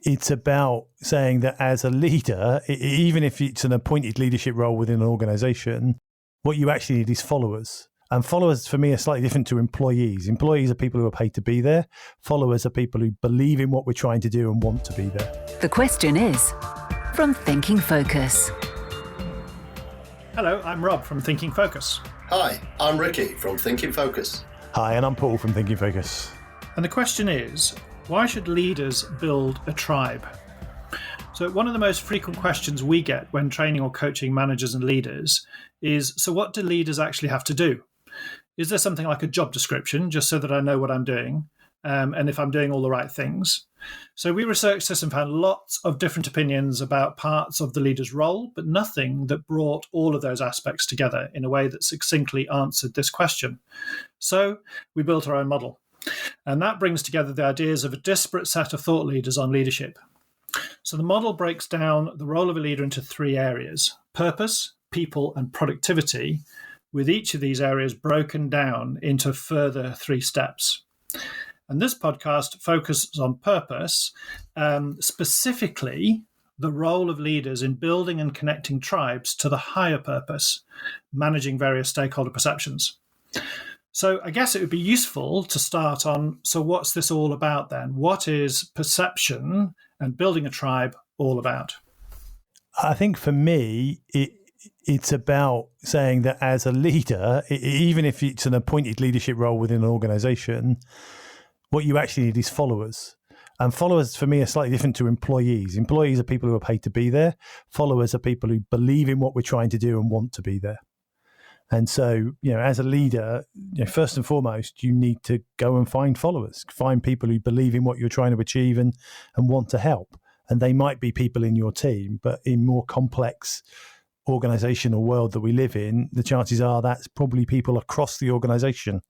it's about saying that as a leader, even if it's an appointed leadership role within an organization, what you actually need is followers. And followers, for me, are slightly different to employees. Employees are people who are paid to be there. Followers are people who believe in what we're trying to do and want to be there. The question is from Thinking Focus. Hello, I'm Rob from Thinking Focus. Hi, I'm Ricky from Thinking Focus. Hi, and I'm Paul from Thinking Focus. And the question is, why should leaders build a tribe? So one of the most frequent questions we get when training or coaching managers and leaders is, so what do leaders actually have to do? Is there something like a job description, just so that I know what I'm doing, and if I'm doing all the right things? So we researched this and found lots of different opinions about parts of the leader's role, but nothing that brought all of those aspects together in a way that succinctly answered this question. So we built our own model. And that brings together the ideas of a disparate set of thought leaders on leadership. So the model breaks down the role of a leader into three areas: purpose, people, and productivity, with each of these areas broken down into further three steps. And this podcast focuses on purpose, specifically the role of leaders in building and connecting tribes to the higher purpose, managing various stakeholder perceptions. So I guess it would be useful to start on, so what's this all about then? What is perception and building a tribe all about? I think for me, it's about saying that as a leader, even if it's an appointed leadership role within an organization, what you actually need is followers. And followers, for me, are slightly different to employees. Employees are people who are paid to be there. Followers are people who believe in what we're trying to do and want to be there. And so, as a leader, first and foremost, you need to go and find followers, find people who believe in what you're trying to achieve and want to help. And they might be people in your team, but in more complex organizational world that we live in, the chances are that's probably people across the organization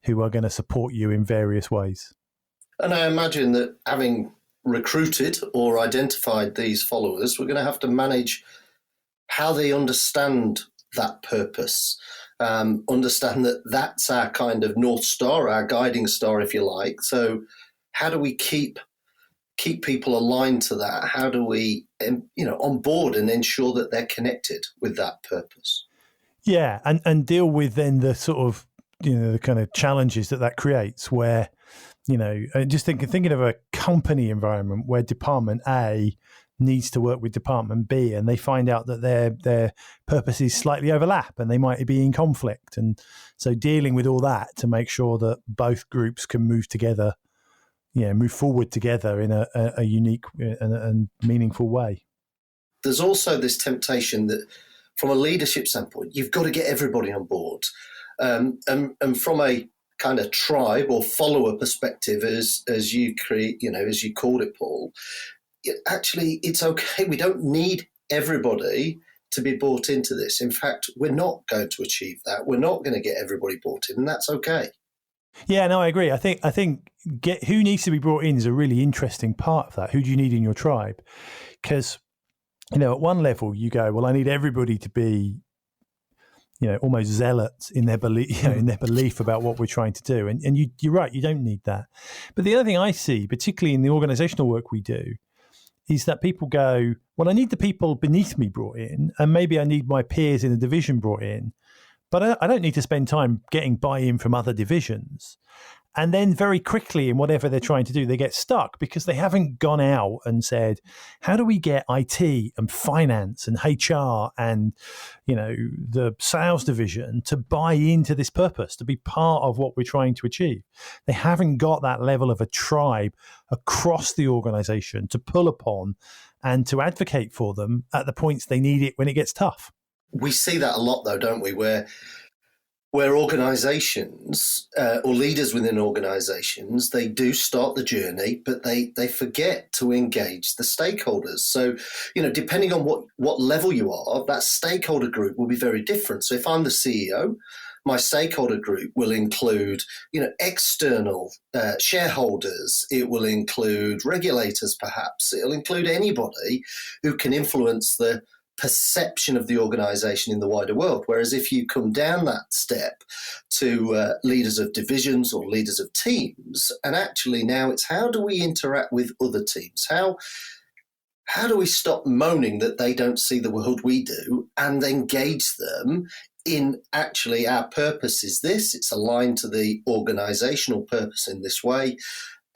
who are going to support you in various ways. And I imagine that having recruited or identified these followers, we're going to have to manage how they understand that purpose, understand that that's our kind of North Star, our guiding star, if you like. So how do we keep people aligned to that? How do we, on board and ensure that they're connected with that purpose? Yeah, and deal with then the sort of, the kind of challenges that creates where, just thinking of a company environment where Department A needs to work with Department B and they find out that their purposes slightly overlap and they might be in conflict. And so dealing with all that to make sure that both groups can move together, move forward together in a unique and meaningful way. There's also this temptation that from a leadership standpoint, you've got to get everybody on board. And from a kind of tribe or follower perspective, as you create, as you called it, Paul, actually, it's okay. We don't need everybody to be bought into this. In fact, we're not going to achieve that. We're not going to get everybody bought in, and that's okay. Yeah, no, I agree. I think who needs to be brought in is a really interesting part of that. Who do you need in your tribe? Because, at one level you go, well, I need everybody to be, almost zealots in their belief, in their belief about what we're trying to do. And you're right, you don't need that. But the other thing I see, particularly in the organizational work we do, is that people go, well, I need the people beneath me brought in, and maybe I need my peers in the division brought in, but I don't need to spend time getting buy-in from other divisions. And then very quickly in whatever they're trying to do, they get stuck because they haven't gone out and said, how do we get IT and finance and HR and, the sales division to buy into this purpose, to be part of what we're trying to achieve? They haven't got that level of a tribe across the organization to pull upon and to advocate for them at the points they need it when it gets tough. We see that a lot, though, don't we? Where organizations or leaders within organizations, they do start the journey, but they forget to engage the stakeholders. So, depending on what level you are, that stakeholder group will be very different. So if I'm the CEO, my stakeholder group will include, external shareholders. It will include regulators, perhaps. It'll include anybody who can influence the perception of the organization in the wider world. Whereas if you come down that step to leaders of divisions or leaders of teams, and actually now it's how do we interact with other teams? How do we stop moaning that they don't see the world we do and engage them in actually our purpose is this, it's aligned to the organizational purpose in this way,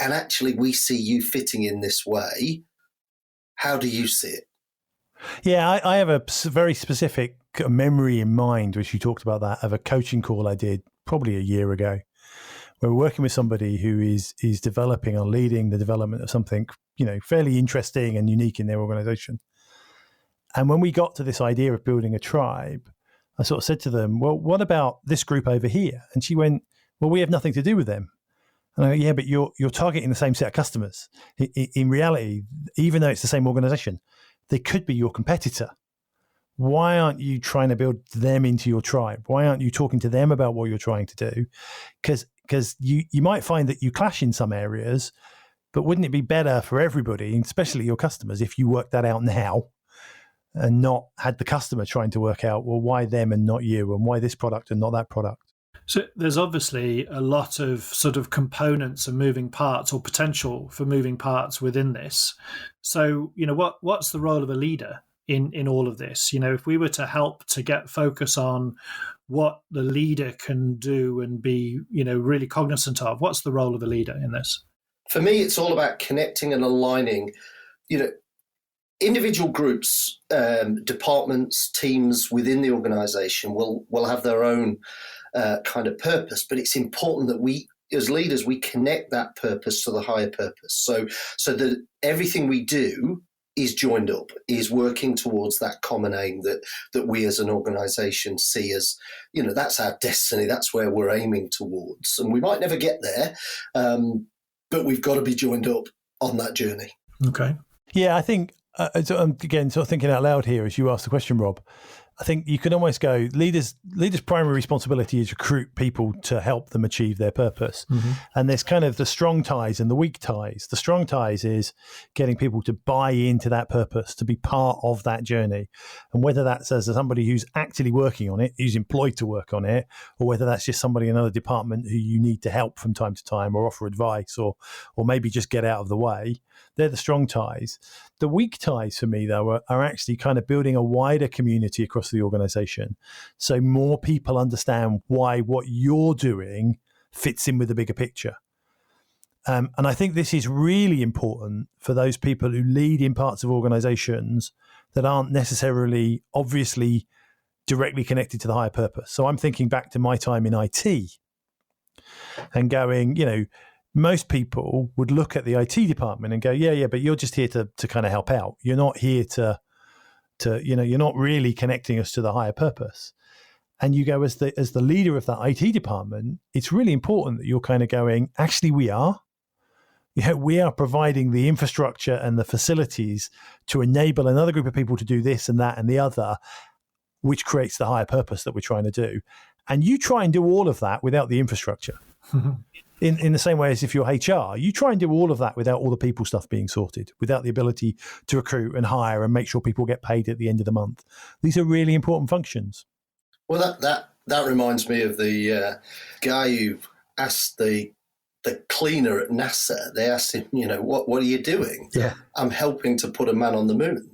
and actually we see you fitting in this way. How do you see it? Yeah, I have a very specific memory in mind, which you talked about that, of a coaching call I did probably a year ago. We're working with somebody who is developing or leading the development of something, fairly interesting and unique in their organization. And when we got to this idea of building a tribe, I sort of said to them, well, what about this group over here? And she went, well, we have nothing to do with them. And I go, yeah, but you're targeting the same set of customers. In reality, even though it's the same organization, they could be your competitor. Why aren't you trying to build them into your tribe? Why aren't you talking to them about what you're trying to do? Because you might find that you clash in some areas, but wouldn't it be better for everybody, especially your customers, if you worked that out now and not had the customer trying to work out, well, why them and not you, and why this product and not that product? So there's obviously a lot of sort of components and moving parts, or potential for moving parts within this. So, what's the role of a leader in all of this? If we were to help to get focus on what the leader can do and be, really cognizant of, what's the role of a leader in this? For me, it's all about connecting and aligning, individual groups, departments, teams within the organization will have their own kind of purpose, but it's important that we, as leaders, we connect that purpose to the higher purpose. So that everything we do is joined up, is working towards that common aim that we as an organization see as, that's our destiny, that's where we're aiming towards. And we might never get there, but we've got to be joined up on that journey. Okay. Yeah, I think, again, sort of thinking out loud here as you asked the question, Rob, I think you can almost go, leaders' primary responsibility is recruit people to help them achieve their purpose. Mm-hmm. And there's kind of the strong ties and the weak ties. The strong ties is getting people to buy into that purpose, to be part of that journey. And whether that's as somebody who's actually working on it, who's employed to work on it, or whether that's just somebody in another department who you need to help from time to time or offer advice or maybe just get out of the way. They're the strong ties. The weak ties for me, though, are actually kind of building a wider community across the organization. So more people understand why what you're doing fits in with the bigger picture. And I think this is really important for those people who lead in parts of organizations that aren't necessarily obviously directly connected to the higher purpose. So I'm thinking back to my time in IT and going, most people would look at the IT department and go, yeah, but you're just here to kind of help out. You're not here to you're not really connecting us to the higher purpose. And you go, as the leader of that IT department, it's really important that you're kind of going, actually, we are. We are providing the infrastructure and the facilities to enable another group of people to do this and that and the other, which creates the higher purpose that we're trying to do. And you try and do all of that without the infrastructure. In the same way as if you're HR, you try and do all of that without all the people stuff being sorted, without the ability to recruit and hire and make sure people get paid at the end of the month. These are really important functions. Well, that reminds me of the guy who asked the cleaner at NASA. They asked him, what are you doing? Yeah, I'm helping to put a man on the moon.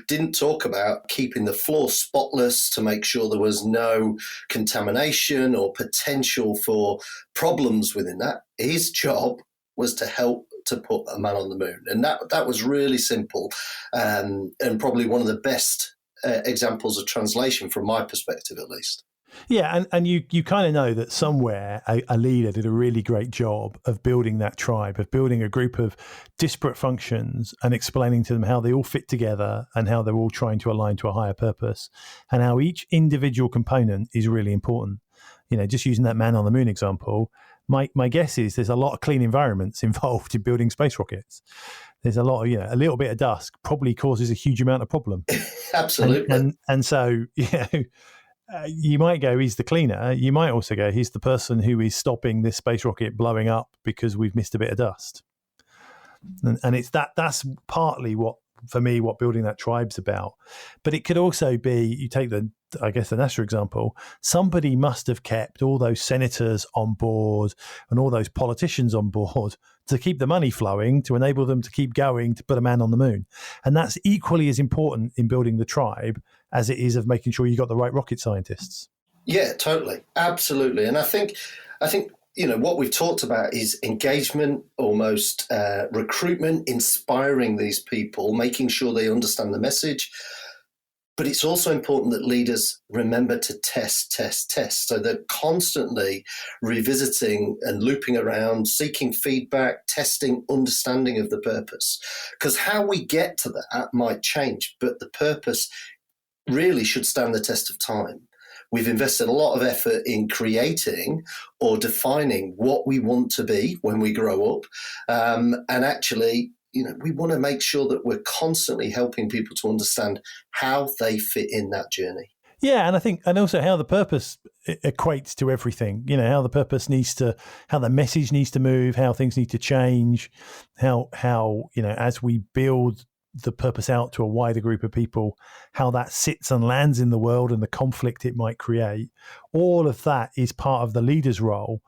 Didn't talk about keeping the floor spotless to make sure there was no contamination or potential for problems within that. His job was to help to put a man on the moon. And that was really simple and probably one of the best examples of translation from my perspective, at least. Yeah, and you kind of know that somewhere a leader did a really great job of building that tribe, of building a group of disparate functions and explaining to them how they all fit together and how they're all trying to align to a higher purpose and how each individual component is really important. Just using that man on the moon example, my guess is there's a lot of clean environments involved in building space rockets. There's a lot of, a little bit of dust probably causes a huge amount of problem. Absolutely. And so, you might go, he's the cleaner. You might also go, he's the person who is stopping this space rocket blowing up because we've missed a bit of dust. And it's that's partly what for me, what building that tribe's about. But it could also be, you take the NASA example, somebody must have kept all those senators on board and all those politicians on board to keep the money flowing, to enable them to keep going, to put a man on the moon. And that's equally as important in building the tribe as it is of making sure you got the right rocket scientists. Yeah, totally. Absolutely. And I think, what we've talked about is engagement, almost recruitment, inspiring these people, making sure they understand the message. But it's also important that leaders remember to test. So they're constantly revisiting and looping around, seeking feedback, testing, understanding of the purpose. Because how we get to that might change, but the purpose really should stand the test of time. We've invested a lot of effort in creating or defining what we want to be when we grow up. And actually, we want to make sure that we're constantly helping people to understand how they fit in that journey. Yeah, and I think, and also how the purpose equates to everything, how the purpose how the message needs to move, how things need to change, how as we build the purpose out to a wider group of people, how that sits and lands in the world and the conflict it might create. All of that is part of the leader's role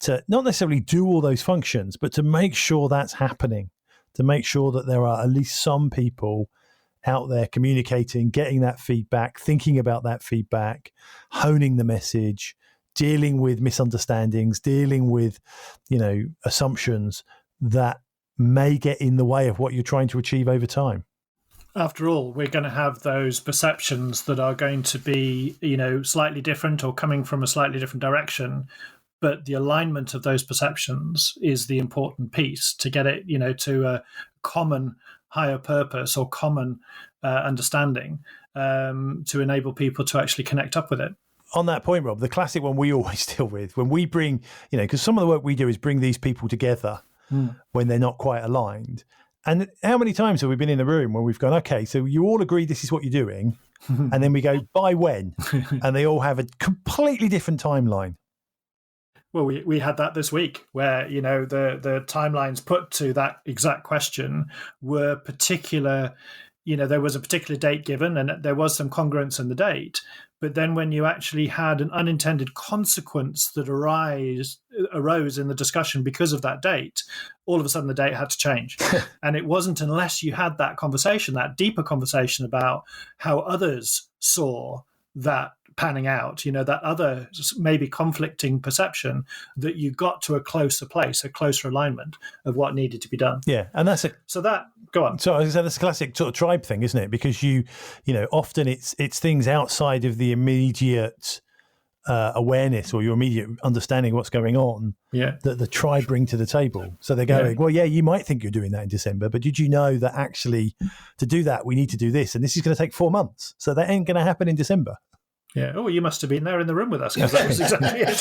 to not necessarily do all those functions, but to make sure that's happening, to make sure that there are at least some people out there communicating, getting that feedback, thinking about that feedback, honing the message, dealing with misunderstandings, dealing with, assumptions that may get in the way of what you're trying to achieve over time. After all, we're going to have those perceptions that are going to be, slightly different or coming from a slightly different direction. But the alignment of those perceptions is the important piece to get it, to a common higher purpose or common understanding to enable people to actually connect up with it. On that point, Rob, the classic one we always deal with when we bring, because some of the work we do is bring these people together when they're not quite aligned. And how many times have we been in a room where we've gone, okay, so you all agree this is what you're doing, and then we go, by when? And they all have a completely different timeline. Well, we had that this week where, the timelines put to that exact question were particular, there was a particular date given and there was some congruence in the date. But then when you actually had an unintended consequence that arose in the discussion because of that date, all of a sudden the date had to change. And it wasn't unless you had that conversation, that deeper conversation about how others saw that panning out, that other maybe conflicting perception, that you got to a closer place, a closer alignment of what needed to be done. Yeah, and go on. So that's a classic sort of tribe thing, isn't it? Because often it's things outside of the immediate awareness or your immediate understanding of what's going on that the tribe bring to the table. So they're going, well, yeah, you might think you're doing that in December, but did you know that actually to do that, we need to do this, and this is going to take 4 months. So that ain't going to happen in December. Yeah. Oh, you must have been there in the room with us because that was exactly it.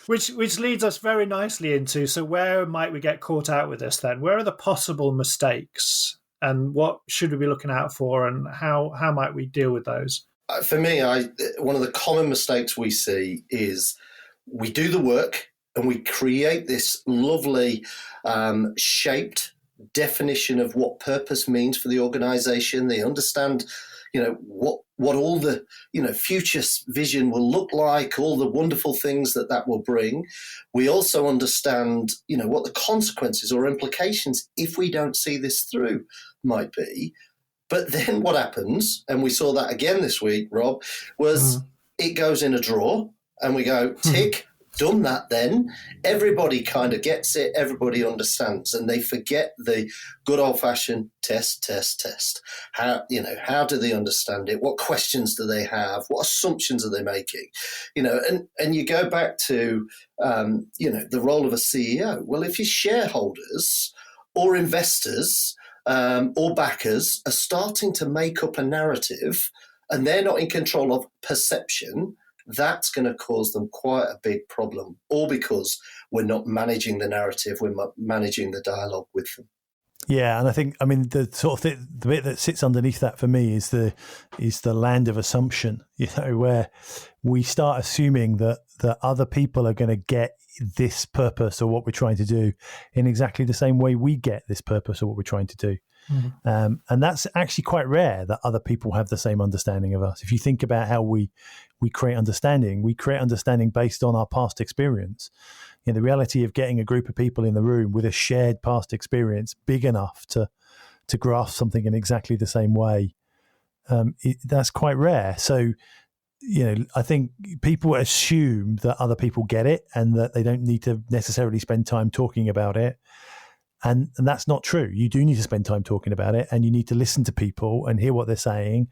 Which leads us very nicely into, so where might we get caught out with this then? Where are the possible mistakes and what should we be looking out for and how might we deal with those? For me, one of the common mistakes we see is we do the work and we create this lovely shaped definition of what purpose means for the organization. They understand what all the future vision will look like, all the wonderful things that will bring. We also understand what the consequences or implications if we don't see this through might be. But then what happens, and we saw that again this week, Rob, was it goes in a drawer and we go, tick, done that then. Everybody kind of gets it, everybody understands, and they forget the good old-fashioned test. How do they understand it? What questions do they have? What assumptions are they making? And you go back to, the role of a CEO. Well, if your shareholders or investors or backers are starting to make up a narrative and they're not in control of perception, that's going to cause them quite a big problem, all because we're not managing the narrative, we're not managing the dialogue with them. Yeah, and I think, the sort of the bit that sits underneath that for me is the land of assumption, where we start assuming that other people are going to get this purpose or what we're trying to do in exactly the same way we get this purpose or what we're trying to do. And that's actually quite rare that other people have the same understanding of us. If you think about how we create understanding based on our past experience. You know, the reality of getting a group of people in the room with a shared past experience big enough to grasp something in exactly the same way, that's quite rare. So, you know, I think people assume that other people get it and that they don't need to necessarily spend time talking about it. And that's not true. You do need to spend time talking about it, and you need to listen to people and hear what they're saying,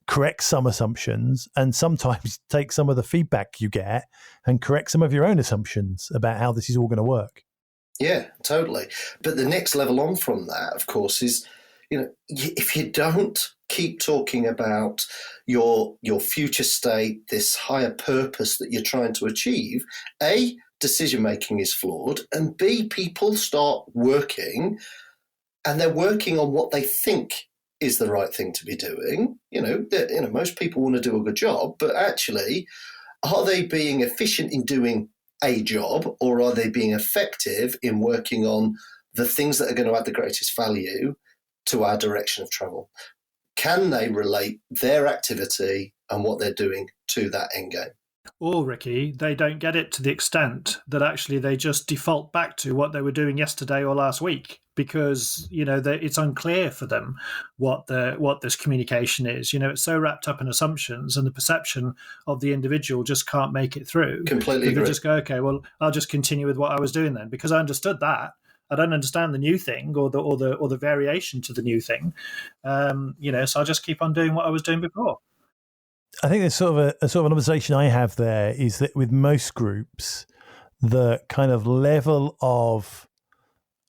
correct some assumptions, and sometimes take some of the feedback you get and correct some of your own assumptions about how this is all going to work. Yeah, totally. But the next level on from that, of course, is, you know, if you don't keep talking about your future state, this higher purpose that you're trying to achieve, A, decision making is flawed, and B, people start working, and they're working on what they think is the right thing to be doing. You know, most people want to do a good job, but actually, are they being efficient in doing a job, or are they being effective in working on the things that are going to add the greatest value to our direction of travel? Can they relate their activity and what they're doing to that end game? Or, Ricky, they don't get it to the extent that actually they just default back to what they were doing yesterday or last week, because, you know, it's unclear for them what this communication is. You know, it's so wrapped up in assumptions, and the perception of the individual just can't make it through. Completely agree. They just go, okay, well, I'll just continue with what I was doing then, because I understood that. I don't understand the new thing or the variation to the new thing. You know, so I'll just keep on doing what I was doing before. I think there's sort of an observation I have there is that with most groups, the kind of level of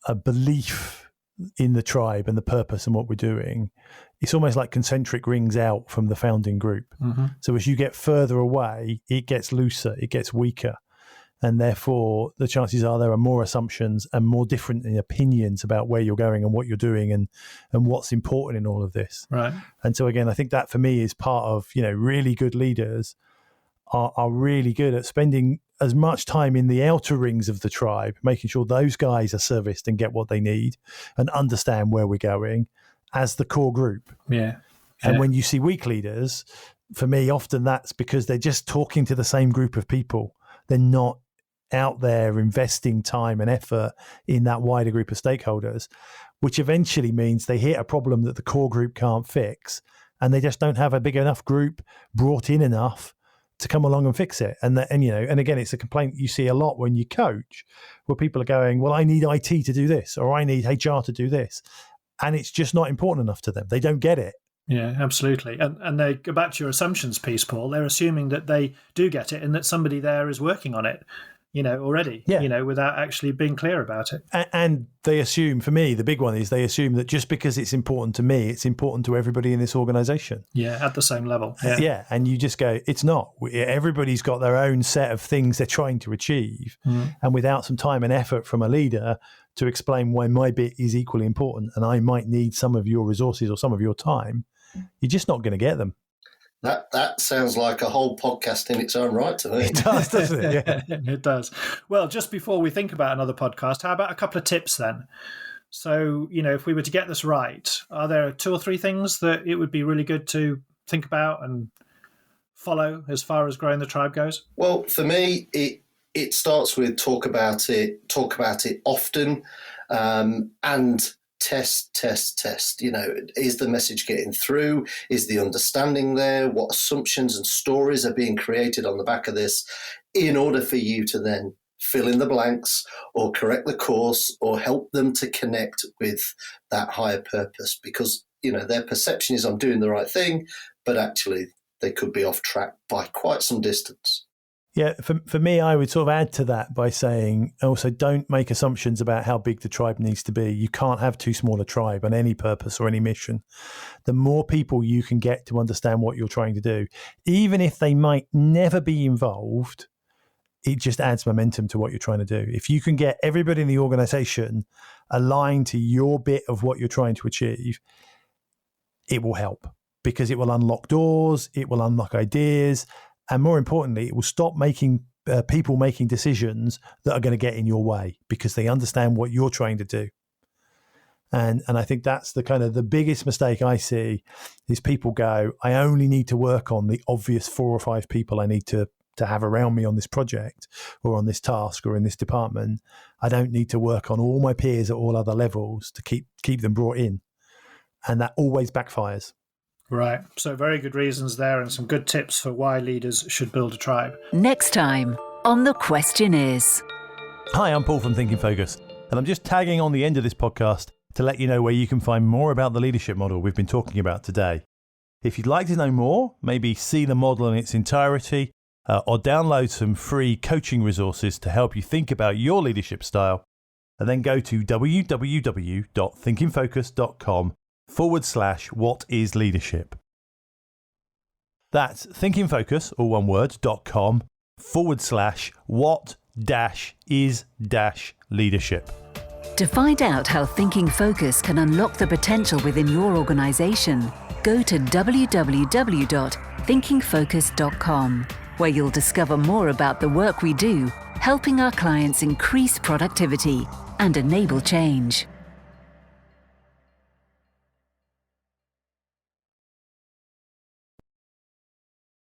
a belief in the tribe and the purpose and what we're doing, it's almost like concentric rings out from the founding group. Mm-hmm. So as you get further away, it gets looser, it gets weaker. And therefore, the chances are there are more assumptions and more different opinions about where you're going and what you're doing and what's important in all of this. Right. And so, again, I think that for me is part of, you know, really good leaders are really good at spending as much time in the outer rings of the tribe, making sure those guys are serviced and get what they need and understand where we're going as the core group. Yeah. And when you see weak leaders, for me, often that's because they're just talking to the same group of people. They're not out there investing time and effort in that wider group of stakeholders, which eventually means they hit a problem that the core group can't fix, and they just don't have a big enough group brought in enough to come along and fix it. And again, it's a complaint you see a lot when you coach, where people are going, well, I need IT to do this, or I need HR to do this. And it's just not important enough to them. They don't get it. Yeah, absolutely. And they go back to your assumptions piece, Paul. They're assuming that they do get it and that somebody there is working on it, you know, already, you know, without actually being clear about it. And they assume, for me, the big one is they assume that just because it's important to me, it's important to everybody in this organization. Yeah, at the same level. Yeah. And you just go, it's not. Everybody's got their own set of things they're trying to achieve. Mm. And without some time and effort from a leader to explain why my bit is equally important and I might need some of your resources or some of your time, you're just not going to get them. That sounds like a whole podcast in its own right to me. It does, doesn't it? Yeah. It does. Well, just before we think about another podcast, how about a couple of tips then? So, you know, if we were to get this right, are there 2 or 3 things that it would be really good to think about and follow as far as growing the tribe goes? Well, for me, it starts with talk about it often, and test. You know, is the message getting through? Is the understanding there? What assumptions and stories are being created on the back of this in order for you to then fill in the blanks or correct the course or help them to connect with that higher purpose? Because, you know, their perception is I'm doing the right thing, but actually they could be off track by quite some distance. Yeah, for me, I would sort of add to that by saying also don't make assumptions about how big the tribe needs to be. You can't have too small a tribe on any purpose or any mission. The more people you can get to understand what you're trying to do, even if they might never be involved, it just adds momentum to what you're trying to do. If you can get everybody in the organization aligned to your bit of what you're trying to achieve, it will help because it will unlock doors, it will unlock ideas. And more importantly, it will stop making people making decisions that are going to get in your way because they understand what you're trying to do. And I think that's the kind of the biggest mistake I see is people go, I only need to work on the obvious 4 or 5 people I need to have around me on this project or on this task or in this department. I don't need to work on all my peers at all other levels to keep them brought in. And that always backfires. Right. So very good reasons there and some good tips for why leaders should build a tribe. Next time on The Question Is. Hi, I'm Paul from Thinking Focus, and I'm just tagging on the end of this podcast to let you know where you can find more about the leadership model we've been talking about today. If you'd like to know more, maybe see the model in its entirety, or download some free coaching resources to help you think about your leadership style, and then go to www.thinkingfocus.com/what-is-leadership. That's thinkingfocus, all one word, .com/what-is-leadership. To find out how Thinking Focus can unlock the potential within your organisation, go to www.thinkingfocus.com, where you'll discover more about the work we do, helping our clients increase productivity and enable change.